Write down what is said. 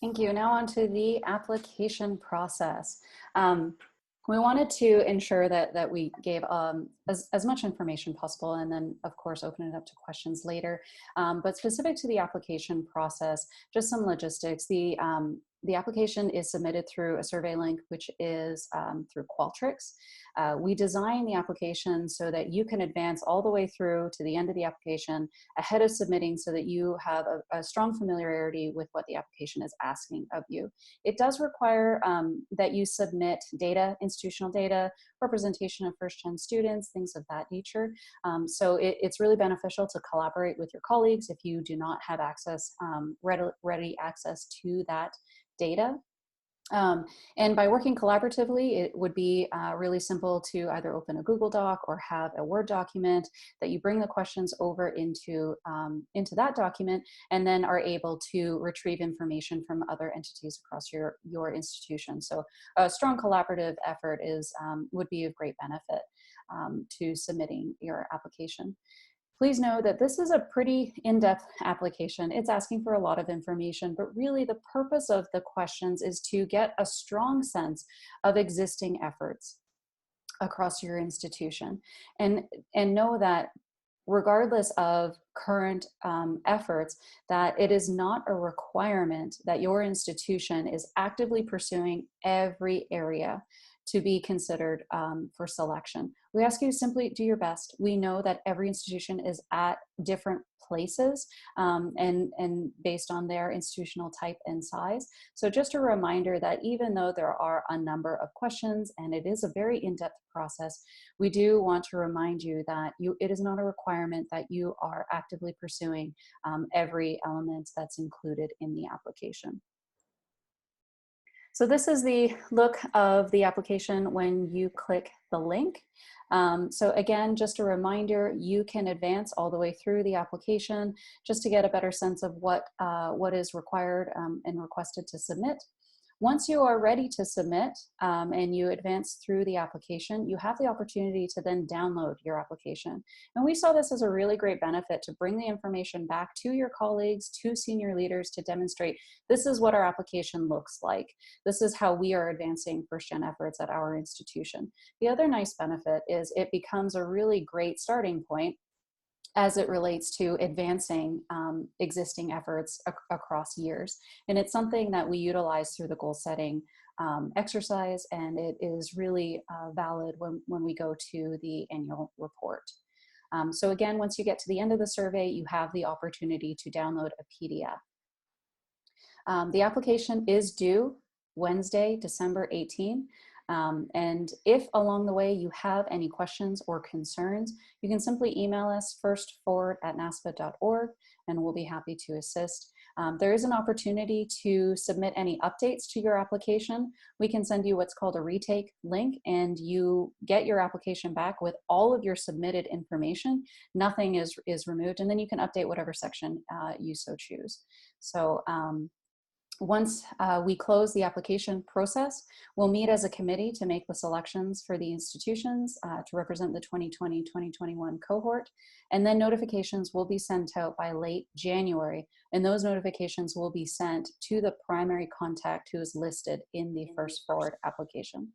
Thank you. Now on to the application process. Um, we wanted to ensure that we gave as much information possible, and then of course open it up to questions later. But specific to the application process, just some logistics. The application is submitted through a survey link, which is through Qualtrics. We design the application so that you can advance all the way through to the end of the application ahead of submitting, so that you have a strong familiarity with what the application is asking of you. It does require that you submit data, institutional data, representation of first-gen students, things of that nature. So it's really beneficial to collaborate with your colleagues if you do not have access, ready access to that data. And by working collaboratively, it would be really simple to either open a Google Doc or have a Word document that you bring the questions over into that document, and then are able to retrieve information from other entities across your institution. So a strong collaborative effort would be of great benefit to submitting your application. Please know that this is a pretty in-depth application. It's asking for a lot of information, but really the purpose of the questions is to get a strong sense of existing efforts across your institution, and know that regardless of current efforts, that it is not a requirement that your institution is actively pursuing every area to be considered for selection. We ask you to simply do your best. We know that every institution is at different places and based on their institutional type and size. So just a reminder that even though there are a number of questions and it is a very in-depth process, we do want to remind you that it is not a requirement that you are actively pursuing every element that's included in the application. So this is the look of the application when you click the link. So again, just a reminder, you can advance all the way through the application just to get a better sense of what is required and requested to submit. Once you are ready to submit and you advance through the application, you have the opportunity to then download your application. And we saw this as a really great benefit to bring the information back to your colleagues, to senior leaders, to demonstrate this is what our application looks like. This is how we are advancing first-gen efforts at our institution. The other nice benefit is it becomes a really great starting point as it relates to advancing existing efforts across years. And it's something that we utilize through the goal setting exercise, and it is really valid when we go to the annual report. So again, once you get to the end of the survey, you have the opportunity to download a PDF. The application is due Wednesday, December 18. And if along the way you have any questions or concerns, you can simply email us firstforward@naspa.org, and we'll be happy to assist. There is an opportunity to submit any updates to your application. We can send you what's called a retake link, and you get your application back with all of your submitted information. Nothing is removed, and then you can update whatever section you so choose. So once we close the application process, we'll meet as a committee to make the selections for the institutions to represent the 2020-2021 cohort. And then notifications will be sent out by late January. And those notifications will be sent to the primary contact who is listed in the First Forward application.